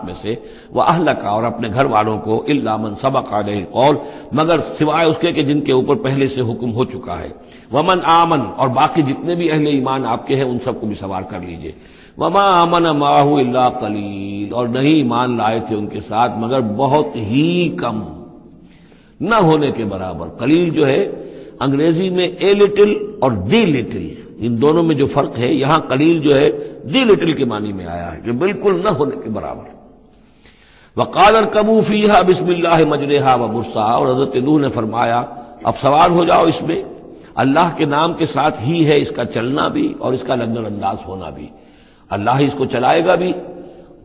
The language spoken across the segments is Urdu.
میں سے وَأَهْلَكَ اور اپنے گھر والوں کو إِلَّا مَنْ سَبَقَ عَلَيْهِ الْقَوْلُ مگر سوائے اس کے کہ جن کے اوپر پہلے سے حکم ہو چکا ہے وَمَنْ آمَنَ اور باقی جتنے بھی اہل ایمان آپ کے ہیں ان سب کو بھی سوار کر لیجئے وَمَا آمَنَ مَعَهُ إِلَّا قَلِيلٌ اور نہیں ایمان لائے تھے ان کے ساتھ مگر بہت ہی کم نہ ہونے کے برابر. قلیل جو ہے انگریزی میں اے لٹل اور دی لٹل ان دونوں میں جو فرق ہے یہاں قلیل جو ہے دی لٹل کے معنی میں آیا ہے کہ بالکل نہ ہونے کے برابر. وقال اركبوا فيها بسم الله مجريها ومرساها اور حضرت نوح نے فرمایا اب سوار ہو جاؤ اس میں اللہ کے نام کے ساتھ ہی ہے اس کا چلنا بھی اور اس کا لنگر انداز ہونا بھی. اللہ ہی اس کو چلائے گا بھی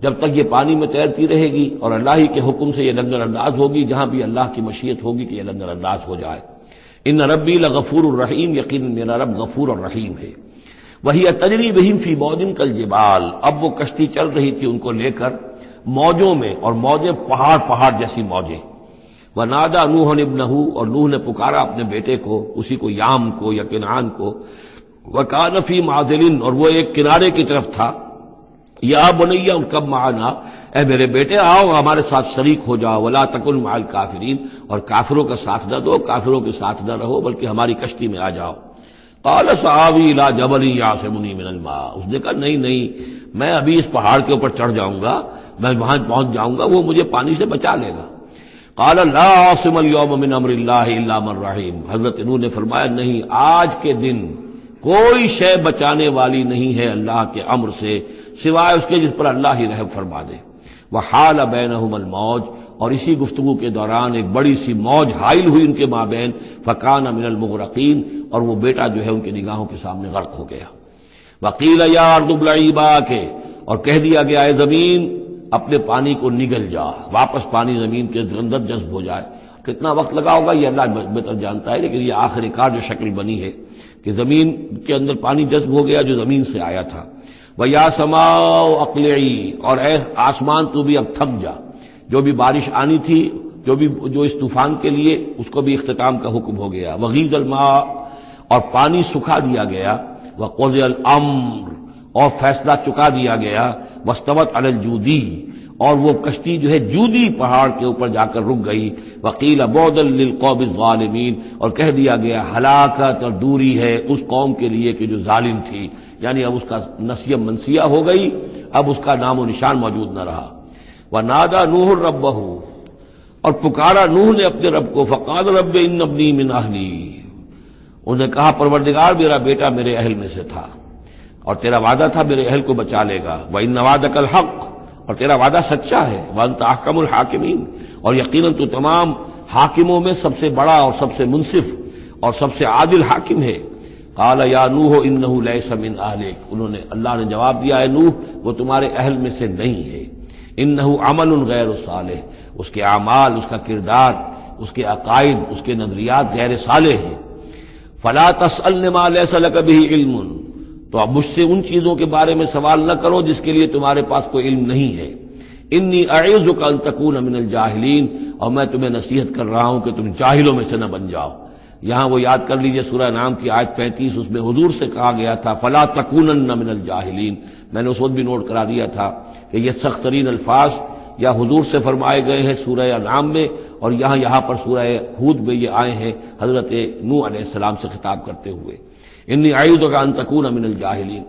جب تک یہ پانی میں تیرتی رہے گی اور اللہ ہی کے حکم سے یہ لنگر انداز ہوگی جہاں بھی اللہ کی مشیت ہوگی کہ یہ لنگر انداز ہو جائے. ان ربی لغفور الرحیم یقینا میرا رب غفور الرحیم ہے. وہی تجری بہم فی موج کالجبال اب وہ کشتی چل رہی تھی ان کو لے کر موجوں میں اور موجیں پہاڑ جیسی موجیں. ونادى نوح ابنہ اور نوح نے پکارا اپنے بیٹے کو اسی کو یام کو یا کنعان کو. وکان فی معزل اور وہ ایک کنارے کی طرف تھا. یا بنی ارکب معنا اے میرے بیٹے آؤ ہمارے ساتھ شریک ہو جاؤ. ولا تکن مع الکافرین اور کافروں کا ساتھ نہ دو کافروں کے ساتھ نہ رہو بلکہ ہماری کشتی میں آ جاؤ. قال سآوی الی جبل یعصمنی من الماء اس نے کہا نہیں میں ابھی اس پہاڑ کے اوپر چڑھ جاؤں گا میں وہاں پہنچ جاؤں گا وہ مجھے پانی سے بچا لے گا. قال لا عاصم اليوم من امر اللہ الا من رحم حضرت نوح نے فرمایا نہیں آج کے دن کوئی شے بچانے والی نہیں ہے اللہ کے امر سے سوائے اس کے جس پر اللہ ہی رحم فرما دے. وحال بینہم الموج اور اسی گفتگو کے دوران ایک بڑی سی موج حائل ہوئی ان کے مابین فکان من المغرقین اور وہ بیٹا جو ہے ان کی نگاہوں کے سامنے غرق ہو گیا. وقیل یا ارض ابلعی ماءک اور کہہ دیا گیا اے زمین اپنے پانی کو نگل جا واپس پانی زمین کے اندر جذب ہو جائے. کتنا وقت لگا ہوگا یہ اللہ بہتر جانتا ہے لیکن یہ آخر کار جو شکل بنی ہے کہ زمین کے اندر پانی جذب ہو گیا جو زمین سے آیا تھا. وَيَا سَمَاءُ أَقْلِعِي اور اے آسمان تو بھی اب تھم جا جو بھی بارش آنی تھی جو اس طوفان کے لیے اس کو بھی اختتام کا حکم ہو گیا. وَغِيضَ الْمَاءُ اور پانی سکھا دیا گیا. وَقُضِيَ الْأَمْرُ اور فیصلہ چکا دیا گیا. وَاسْتَوَتْ عَلَى الْجُودِيِّ اور وہ کشتی جو ہے جودی پہاڑ کے اوپر جا کر رک گئی. وَقِيلَ بُعْدًا لِلْقَوْمِ الظَّالِمِينَ اور کہہ دیا گیا ہلاکت اور دوری ہے اس قوم کے لیے کہ جو ظالم تھی یعنی اب اس کا نسیہ منسیہ ہو گئی اب اس کا نام و نشان موجود نہ رہا. وَنَادَى نُوحٌ رَبَّهُ اور پکارا نوح نے اپنے رب کو. فقال رب ان ابنی من اہلی انہوں نے کہا پروردگار میرا بیٹا میرے اہل میں سے تھا اور تیرا وعدہ تھا میرے اہل کو بچا لے گا. وَإِنَّ وَعْدَكَ الْحَقُّ اور تیرا وعدہ سچا ہے. وَأَنْتَ أَحْكَمُ الْحَاكِمِينَ اور یقیناً تو تمام حاکموں میں سب سے بڑا اور سب سے منصف اور سب سے عادل حاکم ہے. قال یا نوح انہ لیس من اہلک انہوں نے اللہ نے جواب دیا ہے نوح وہ تمہارے اہل میں سے نہیں ہے. انہ عمل غیر صالح اس کے اعمال اس کا کردار اس کے عقائد اس کے نظریات غیر صالح ہیں. فلا تسألن ما لیس لک بہ علم تو اب مجھ سے ان چیزوں کے بارے میں سوال نہ کرو جس کے لیے تمہارے پاس کوئی علم نہیں ہے. انی اعوذک ان تکون من الجاہلین اور میں تمہیں نصیحت کر رہا ہوں کہ تم جاہلوں میں سے نہ بن جاؤ. یہاں وہ یاد کر لیجئے سورہ نام کی آیت 35 اس میں حضور سے کہا گیا تھا فلا تکونن من الجاہلین. میں نے اس وقت بھی نوٹ کرا دیا تھا کہ یہ سخت ترین الفاظ یا حضور سے فرمائے گئے ہیں سورہ انعام میں اور یہاں پر سورہ ہود میں یہ آئے ہیں حضرت نوح علیہ السلام سے خطاب کرتے ہوئے. انی اعوذک ان تکون من الجاہلین.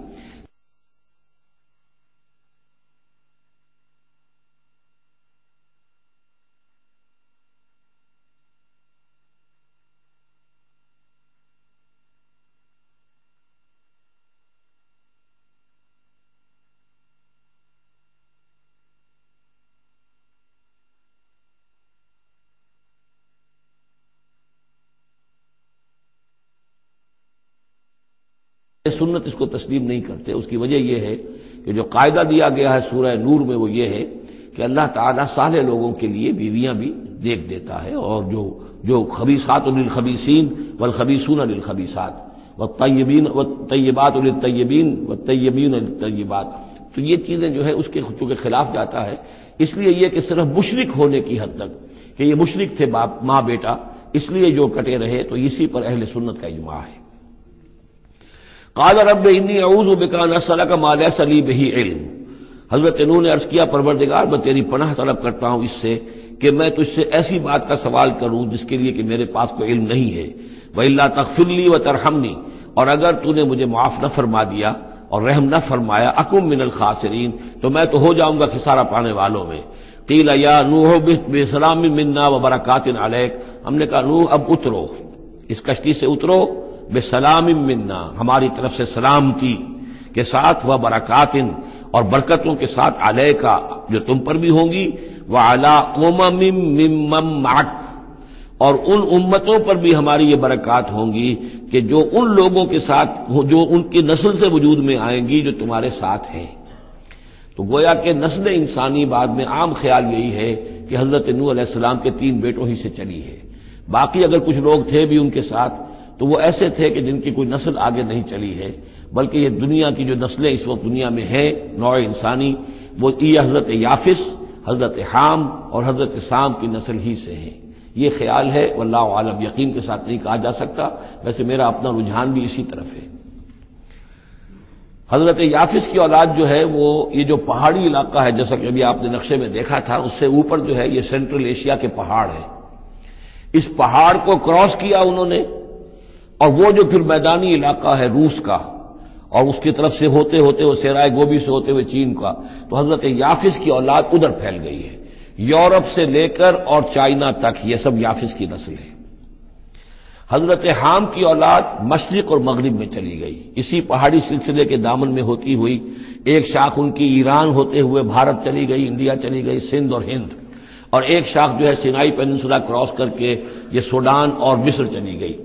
سنت اس کو تسلیم نہیں کرتے. اس کی وجہ یہ ہے کہ جو قاعدہ دیا گیا ہے سورہ نور میں وہ یہ ہے کہ اللہ تعالیٰ صالح لوگوں کے لیے بیویاں بھی دیکھ دیتا ہے اور جو خبیثات للخبیثین والخبیثون للخبیثات والطیبات للطیبین والطیبین للطیبات تو یہ چیزیں جو ہے اس کے چونکہ خلاف جاتا ہے. اس لیے یہ کہ صرف مشرک ہونے کی حد تک کہ یہ مشرک تھے باپ ماں بیٹا اس لیے جو کٹے رہے تو اسی پر اہل سنت کا اجماع ہے. قال رب انی اعوذ بک ان اسالک ما لیس لی بہ علم حضرت نوح نے عرض کیا پروردگار میں تیری پناہ طلب کرتا ہوں اس سے کہ میں تجھ سے ایسی بات کا سوال کروں جس کے لیے کہ میرے پاس کوئی علم نہیں ہے، وَإِلَّا تَغْفِرْ لِي وَتَرْحَمْنِي، اور اگر تو نے مجھے معاف نہ فرما دیا اور رحم نہ فرمایا، اکم من الخاسرین، تو میں تو ہو جاؤں گا خسارہ پانے والوں میں۔ قیل یا نوح اہبط بسلام منا وبرکات علیک، ہم نے کہا نوح اب اترو، اس کشتی سے اترو، بسلام منا، ہماری طرف سے سلامتی کے ساتھ، وبرکات، اور برکتوں کے ساتھ، علیکا، جو تم پر بھی ہوں گی، وعلی امم ممن معک، اور ان امتوں پر بھی ہماری یہ برکات ہوں گی کہ جو ان لوگوں کے ساتھ، جو ان کی نسل سے وجود میں آئیں گی جو تمہارے ساتھ ہیں۔ تو گویا کہ نسل انسانی بعد میں عام خیال یہی ہے کہ حضرت نوح علیہ السلام کے 3 بیٹوں ہی سے چلی ہے، باقی اگر کچھ لوگ تھے بھی ان کے ساتھ تو وہ ایسے تھے کہ جن کی کوئی نسل آگے نہیں چلی ہے، بلکہ یہ دنیا کی جو نسلیں اس وقت دنیا میں ہیں نوع انسانی، وہ یہ حضرت یافس، حضرت حام اور حضرت سام کی نسل ہی سے ہیں۔ یہ خیال ہے، واللہ عالم، یقین کے ساتھ نہیں کہا جا سکتا، ویسے میرا اپنا رجحان بھی اسی طرف ہے۔ حضرت یافس کی اولاد جو ہے وہ یہ جو پہاڑی علاقہ ہے، جیسا کہ ابھی آپ نے نقشے میں دیکھا تھا، اس سے اوپر جو ہے یہ سینٹرل ایشیا کے پہاڑ ہیں، اس پہاڑ کو کراس کیا انہوں نے، اور وہ جو پھر میدانی علاقہ ہے روس کا، اور اس کی طرف سے ہوتے ہوتے وہ سیرائے گوبی سے ہوتے ہوئے چین کا، تو حضرت یافس کی اولاد ادھر پھیل گئی ہے، یورپ سے لے کر اور چائنا تک، یہ سب یافس کی نسل ہے۔ حضرت حام کی اولاد مشرق اور مغرب میں چلی گئی، اسی پہاڑی سلسلے کے دامن میں ہوتی ہوئی، ایک شاخ ان کی ایران ہوتے ہوئے بھارت چلی گئی، انڈیا چلی گئی، سندھ اور ہند، اور ایک شاخ جو ہے سینائی پیننسولا کراس کر کے یہ سوڈان اور مصر چلی گئی۔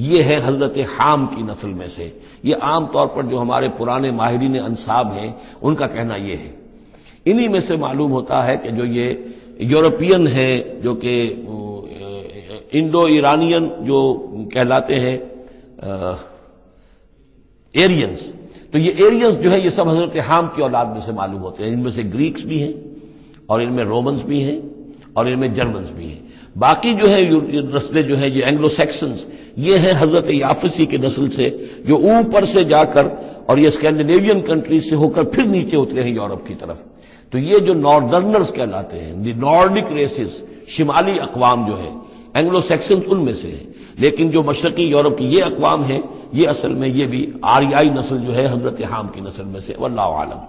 یہ ہے حضرت حام کی نسل میں سے۔ یہ عام طور پر جو ہمارے پرانے ماہرین انساب ہیں ان کا کہنا یہ ہے۔ انہی میں سے معلوم ہوتا ہے کہ جو یہ یورپین ہیں، جو کہ انڈو ایرانین جو کہلاتے ہیں ایرینز، تو یہ ایرینز جو ہے یہ سب حضرت حام کی اولاد میں سے معلوم ہوتے ہیں۔ ان میں سے گریکس بھی ہیں، اور ان میں رومنز بھی ہیں، اور ان میں جرمنز بھی ہیں۔ باقی جو ہے نسلیں جو ہیں یہ اینگلو سیکسنز، یہ ہیں حضرت یافسی کے نسل سے، جو اوپر سے جا کر اور یہ اسکینڈینیوین کنٹری سے ہو کر پھر نیچے اترے ہیں یورپ کی طرف۔ تو یہ جو ناردرنرز کہلاتے ہیں، دی نارڈک ریسز، شمالی اقوام جو ہے، اینگلو سیکسنز ان میں سے ہیں، لیکن جو مشرقی یورپ کی یہ اقوام ہیں، یہ اصل میں یہ بھی آریائی نسل جو ہے حضرت حام کی نسل میں سے، واللہ عالم۔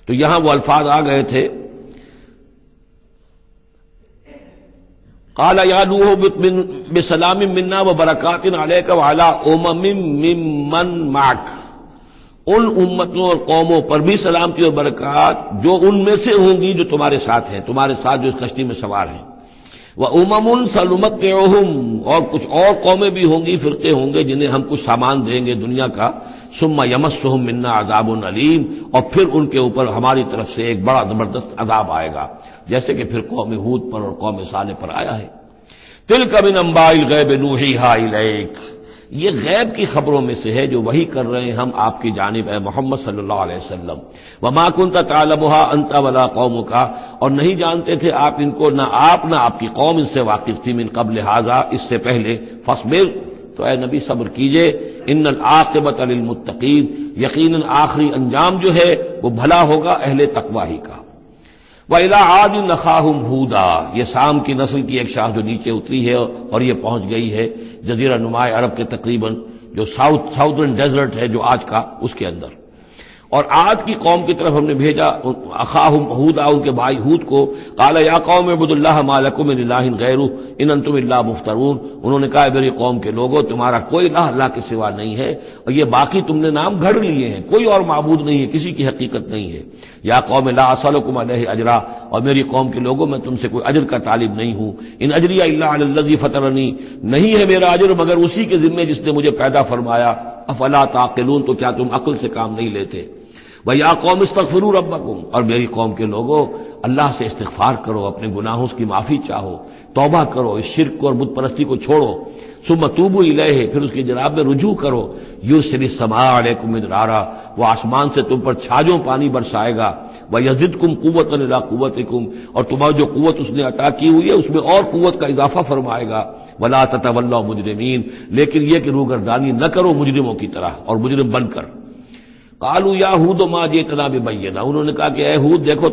تو یہاں وہ الفاظ آ گئے تھے، قال یا نوح اہبط بسلام منا وبرکات علیک وعلی امم ممن معک، ان امتوں اور قوموں پر بھی سلامتی اور برکات جو ان میں سے ہوں گی جو تمہارے ساتھ ہیں، تمہارے ساتھ جو اس کشتی میں سوار ہیں، وَأُمَمٌ سَنُمَتِّعُهُمْ، اور کچھ اور قومیں بھی ہوں گی، فرقے ہوں گے جنہیں ہم کچھ سامان دیں گے دنیا کا، ثُمَّ يَمَسُّهُم مِّنَّا عَذَابٌ أَلِيمٌ، اور پھر ان کے اوپر ہماری طرف سے ایک بڑا زبردست عذاب آئے گا، جیسے کہ پھر قوم ہود پر اور قوم صالح پر آیا ہے۔ تِلْكَ مِنْ أَنْبَاءِ الْغَيْبِ نُوحِيهَا إِلَيْكَ، یہ غیب کی خبروں میں سے ہے جو وحی کر رہے ہیں ہم آپ کی جانب اے محمد صلی اللہ علیہ وسلم۔ وَمَا كُنْتَ تَعْلَمُهَا أَنْتَ وَلَا قَوْمُكَ، اور نہیں جانتے تھے آپ ان کو، نہ آپ نہ آپ کی قوم ان سے واقف تھی، من قبل هذا، اس سے پہلے، فاصبر، تو اے نبی صبر کیجئے، ان العاقبۃ للمتقین، یقیناً آخری انجام جو ہے وہ بھلا ہوگا اہل تقوی ہی کا۔ وَإِلَىٰ عَادٍ أَخَاهُمْ هُودًا، یہ سام کی نسل کی ایک شاخ جو نیچے اتری ہے اور یہ پہنچ گئی ہے جزیرہ نماء عرب کے تقریباً جو ساؤترن ڈیزرٹ ہے جو آج کا، اس کے اندر، اور عاد کی قوم کی طرف ہم نے بھیجا اخاہم ہود، ان کے بھائی ہود کو، قال یا قوم اعبدوا اللہ ما لکم من الہ غیرہ ان انتم الا مفترون، انہوں نے کہا میری قوم کے لوگوں تمہارا کوئی الہ اللہ کے سوا نہیں ہے، اور یہ باقی تم نے نام گھڑ لیے ہیں، کوئی اور معبود نہیں ہے، کسی کی حقیقت نہیں ہے۔ یا قوم لا اسألکم علیہ اجرا، اور میری قوم کے لوگوں میں تم سے کوئی اجر کا طالب نہیں ہوں، ان اجری الا علی الذی فطرنی، نہیں ہے میرا اجر مگر اسی کے ذمہ جس نے مجھے پیدا فرمایا، افلا تعقلون، تو کیا تم عقل سے کام نہیں لیتے۔ وَيَا قَوْمِ اسْتَغْفِرُوا رَبَّكُمْ، اور میری قوم کے لوگوں اللہ سے استغفار کرو، اپنے گناہوں کی معافی چاہو، توبہ کرو، اس شرک کو اور بت پرستی کو چھوڑو، ثُمَّ تُوبُوا إِلَيْهِ، پھر اس کی جناب میں رجوع کرو، يُرْسِلِ السَّمَاءَ عَلَيْكُمْ مِدْرَارًا، وہ آسمان سے تم پر چھاجوں پانی برسائے گا، وَيَزِدْكُمْ قُوَّةً إِلَىٰ قُوَّتِكُمْ، اور تمہاری جو قوت اس نے عطا کی ہوئی ہے اس میں اور قوت کا اضافہ فرمائے گا، وَلَا تَتَوَلَّوْا مُجْرِمِينَ، لیکن یہ کہ روگردانی نہ کرو مجرموں کی طرح اور مجرم بن کر۔ قالوا یا ہود ما جئتنا ببینہ، انہوں نے کہا کہ اے ہود دیکھو